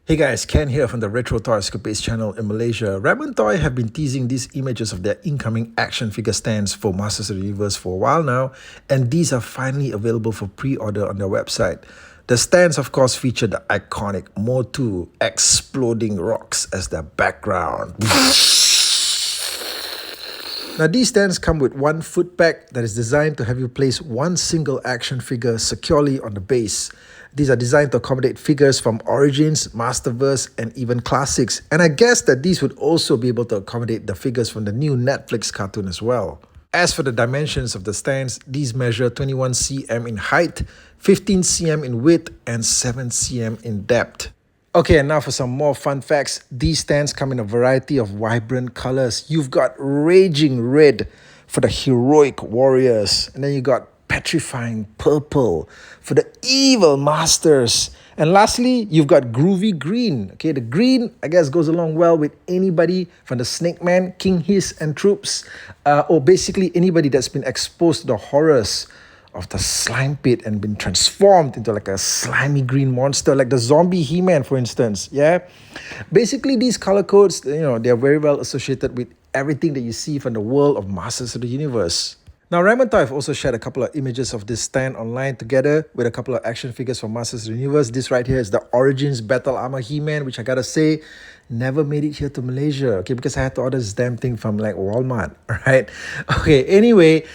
Hey guys, Ken here from the Retro Toy Escapades channel in Malaysia. Ramen Toy have been teasing these images of their incoming action figure stands for Masters of the Universe for a while now, and these are finally available for pre-order on their website. The stands, of course, feature the iconic MOTU exploding rocks as their background. Now, these stands come with one foot peg that is designed to have you place one single action figure securely on the base. These are designed to accommodate figures from Origins, Masterverse, and even Classics. And I guess that these would also be able to accommodate the figures from the new Netflix cartoon as well. As for the dimensions of the stands, these measure 21 cm in height, 15 cm in width, and 7 cm in depth. Okay, and now for some more fun facts. These stands come in a variety of vibrant colors. You've got raging red for the heroic warriors, and then you got petrifying purple for the evil masters. And lastly, you've got groovy green. Okay, the green, I guess, goes along well with anybody from the Snake Man, King Hiss, and troops, or basically anybody that's been exposed to the horrors of the slime pit and been transformed into like a slimy green monster, like the zombie He-Man, for instance. Yeah, basically these color codes, they're very well associated with everything that you see from the world of Masters of the Universe. Now, Ramen Toy have also shared a couple of images of this stand online together with a couple of action figures from Masters of the Universe. This right here is the Origins Battle Armor He-Man, which I gotta say, never made it here to Malaysia, okay, because I had to order this damn thing from like Walmart, right? Okay, anyway,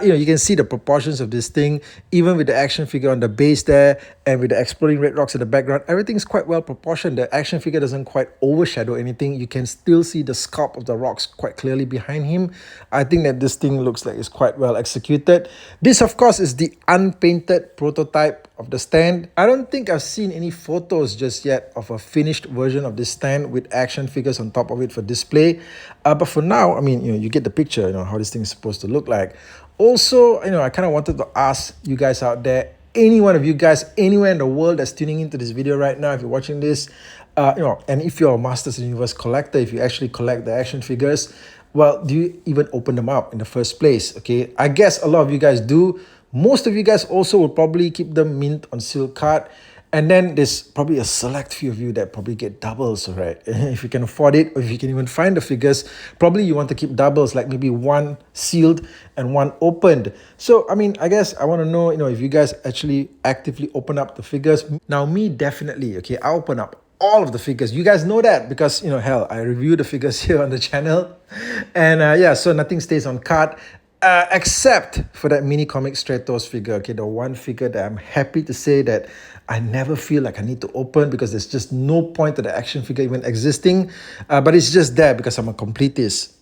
you can see the proportions of this thing, even with the action figure on the base there and with the exploding red rocks in the background, everything's quite well proportioned. The action figure doesn't quite overshadow anything. You can still see the sculpt of the rocks quite clearly behind him. I think that this thing looks like it's quite well executed. This, of course, is the unpainted prototype of the stand. I don't think I've seen any photos just yet of a finished version of this stand with action figures on top of it for display. But for now, I mean, you get the picture, how this thing is supposed to look like. Also, I kind of wanted to ask you guys out there, any one of you guys anywhere in the world that's tuning into this video right now, if you're watching this, and if you're a Masters of the Universe collector, if you actually collect the action figures, well, do you even open them up in the first place? Okay, I guess a lot of you guys do. Most of you guys also will probably keep them mint on sealed card. And then there's probably a select few of you that probably get doubles, right? If you can afford it, or if you can even find the figures, probably you want to keep doubles, like maybe one sealed and one opened. So, I mean, I guess I want to know, if you guys actually actively open up the figures. Now, me, definitely, okay, I open up all of the figures. You guys know that because, hell, I review the figures here on the channel. And yeah, so nothing stays on card. Except for that mini comic Stratos figure, okay, the one figure that I'm happy to say that I never feel like I need to open because there's just no point to the action figure even existing, but it's just there because I'm a completist.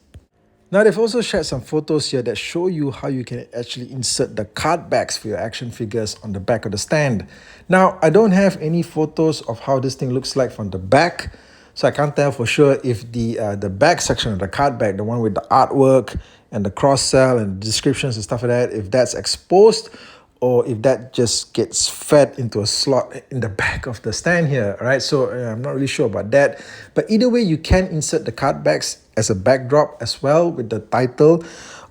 Now, they've also shared some photos here that show you how you can actually insert the card backs for your action figures on the back of the stand. Now, I don't have any photos of how this thing looks like from the back, so I can't tell for sure if the back section of the card back, the one with the artwork and the cross-sell and descriptions and stuff like that, if that's exposed or if that just gets fed into a slot in the back of the stand here, right? So I'm not really sure about that. But either way, you can insert the card backs as a backdrop as well with the title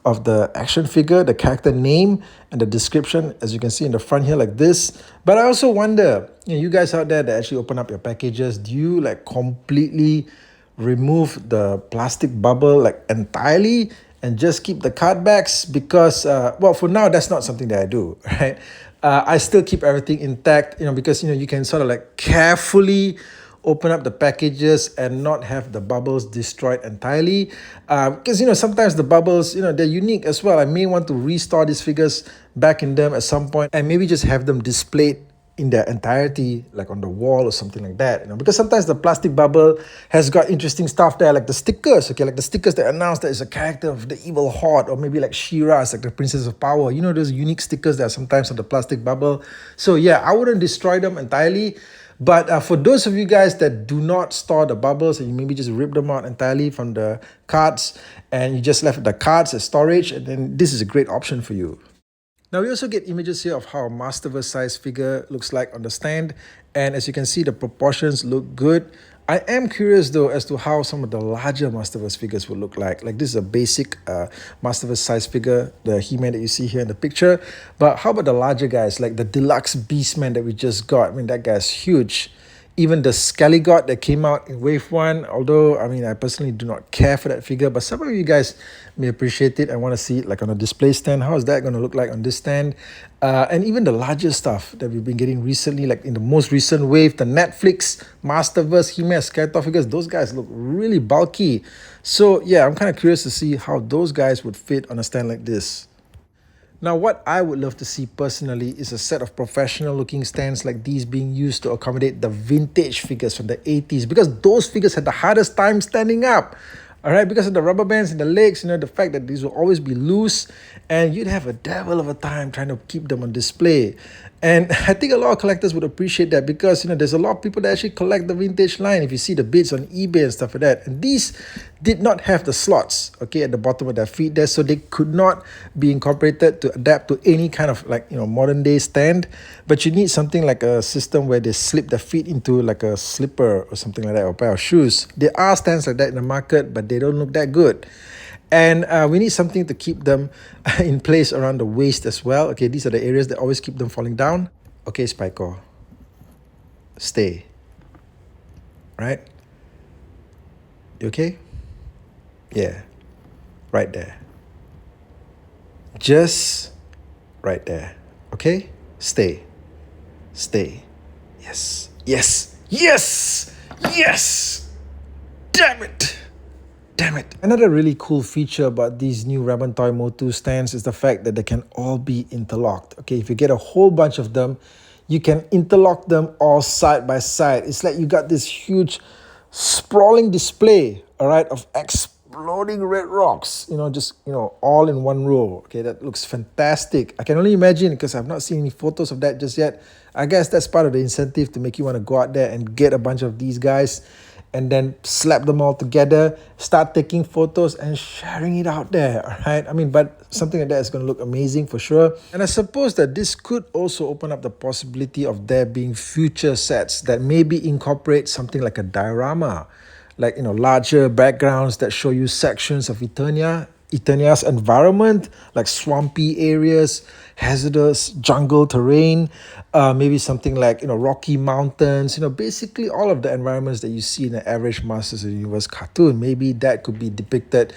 of the action figure, the character name, and the description, as you can see in the front here like this. But I also wonder, you guys out there that actually open up your packages, do you like completely remove the plastic bubble like entirely and just keep the card backs? Because well, for now, that's not something that I do, right? I still keep everything intact, because you can sort of like carefully open up the packages and not have the bubbles destroyed entirely, because sometimes the bubbles, they're unique as well. I may want to restore these figures back in them at some point and maybe just have them displayed in their entirety, like on the wall or something like that, because sometimes the plastic bubble has got interesting stuff there, like the stickers, okay, like the stickers that announce that it's a character of the evil horde, or maybe like She-Ra, like the Princess of Power, those unique stickers that are sometimes on the plastic bubble. So yeah, I wouldn't destroy them entirely. But for those of you guys that do not store the bubbles and you maybe just rip them out entirely from the cards and you just left the cards as storage, and then this is a great option for you. Now, we also get images here of how a Masterverse size figure looks like on the stand. And as you can see, the proportions look good. I am curious though as to how some of the larger Masterverse figures will look like. Like this is a basic Masterverse size figure, the He-Man that you see here in the picture. But how about the larger guys, like the deluxe Beastman that we just got? I mean, that guy's huge. Even the Scaligod that came out in Wave 1, although, I mean, I personally do not care for that figure, but some of you guys may appreciate it. I want to see it like on a display stand. How is that going to look like on this stand? And even the larger stuff that we've been getting recently, like in the most recent wave, the Netflix, Masterverse, He-Man, Skeletor figures, those guys look really bulky. So yeah, I'm kind of curious to see how those guys would fit on a stand like this. Now, what I would love to see personally is a set of professional looking stands like these being used to accommodate the vintage figures from the 80s, because those figures had the hardest time standing up. All right, because of the rubber bands in the legs, the fact that these will always be loose, and you'd have a devil of a time trying to keep them on display. And I think a lot of collectors would appreciate that, because there's a lot of people that actually collect the vintage line. If you see the bids on eBay and stuff like that, and these did not have the slots, okay, at the bottom of their feet there, so they could not be incorporated to adapt to any kind of modern day stand. But you need something like a system where they slip their feet into like a slipper or something like that, or a pair of shoes. There are stands like that in the market, but they don't look that good. And we need something to keep them in place around the waist as well. Okay, these are the areas that always keep them falling down. Okay, Spyco, stay. Right? You okay? Yeah, right there. Just right there. Okay? Stay. Stay. Yes. Yes. Yes! Yes! Damn it! Damn it. Another really cool feature about these new Ramen Toy MOTU stands is the fact that they can all be interlocked. Okay, if you get a whole bunch of them, you can interlock them all side by side. It's like you got this huge sprawling display, all right, of exploding red rocks, all in one row. Okay, that looks fantastic. I can only imagine, because I've not seen any photos of that just yet. I guess that's part of the incentive to make you want to go out there and get a bunch of these guys, and then slap them all together, start taking photos and sharing it out there, all right? I mean, but something like that is going to look amazing for sure. And I suppose that this could also open up the possibility of there being future sets that maybe incorporate something like a diorama, like, larger backgrounds that show you sections of Eternia's environment, like swampy areas, hazardous jungle terrain, maybe something like rocky mountains, basically all of the environments that you see in an average Masters of the Universe cartoon. Maybe that could be depicted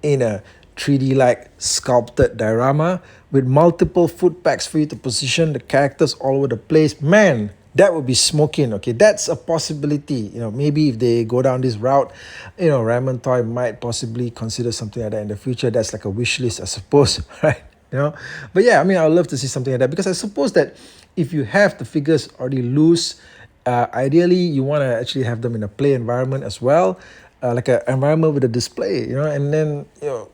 in a 3D like sculpted diorama with multiple foot packs for you to position the characters all over the place. Man, that would be smoking. Okay, that's a possibility. Maybe if they go down this route, Ramen Toy might possibly consider something like that in the future. That's like a wish list, I suppose, right? But yeah, I mean, I would love to see something like that, because I suppose that if you have the figures already loose, ideally you want to actually have them in a play environment as well, like an environment with a display, and then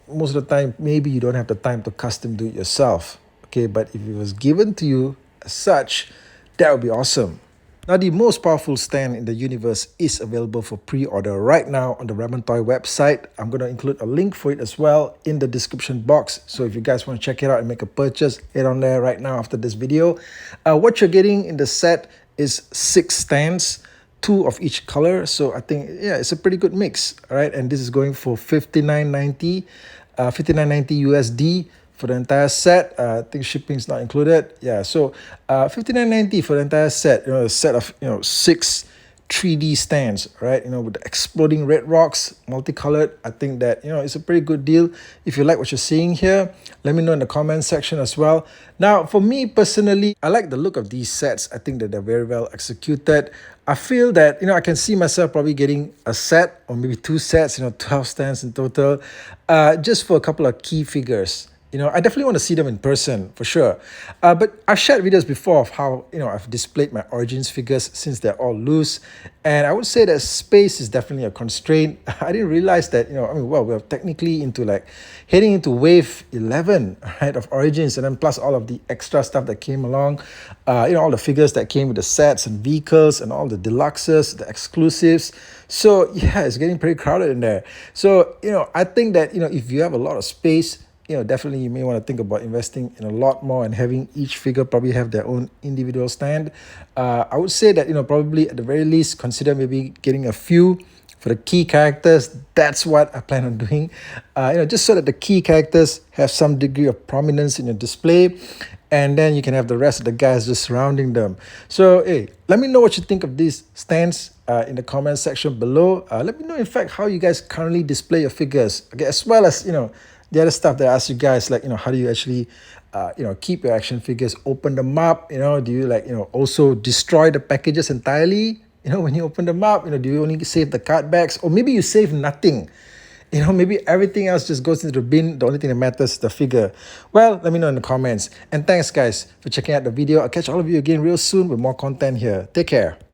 most of the time maybe you don't have the time to custom do it yourself. Okay, but if it was given to you as such, that would be awesome. Now, the most powerful stand in the universe is available for pre-order right now on the Ramen Toy website. I'm going to include a link for it as well in the description box. So if you guys want to check it out and make a purchase, head on there right now after this video. What you're getting in the set is 6 stands, 2 of each color. So I think, yeah, it's a pretty good mix. All right, and this is going for $59.90 USD. For the entire set. I think shipping is not included. Yeah, so $59.90 for the entire set. A set of 6 3D stands, right? With the exploding red rocks, multicolored. I think that it's a pretty good deal. If you like what you're seeing here, let me know in the comment section as well. Now, for me personally, I like the look of these sets. I think that they're very well executed. I feel that I can see myself probably getting a set or maybe 2 sets, 12 stands in total, just for a couple of key figures. I definitely want to see them in person for sure. But I've shared videos before of how, I've displayed my Origins figures since they're all loose. And I would say that space is definitely a constraint. I didn't realize that, we're technically heading into wave 11, right, of Origins. And then plus all of the extra stuff that came along, all the figures that came with the sets and vehicles and all the deluxes, the exclusives. So yeah, it's getting pretty crowded in there. So, I think that, if you have a lot of space, definitely you may want to think about investing in a lot more and having each figure probably have their own individual stand. I would say that, probably at the very least, consider maybe getting a few for the key characters. That's what I plan on doing, just so that the key characters have some degree of prominence in your display. and then you can have the rest of the guys just surrounding them. So hey, let me know what you think of these stands in the comment section below. Let me know in fact how you guys currently display your figures, okay, as well as the other stuff that I asked you guys, like how do you actually keep your action figures, open them up, do you like also destroy the packages entirely, when you open them up, do you only save the card backs, or maybe you save nothing? Maybe everything else just goes into the bin. The only thing that matters is the figure. Well, let me know in the comments. And thanks, guys, for checking out the video. I'll catch all of you again real soon with more content here. Take care.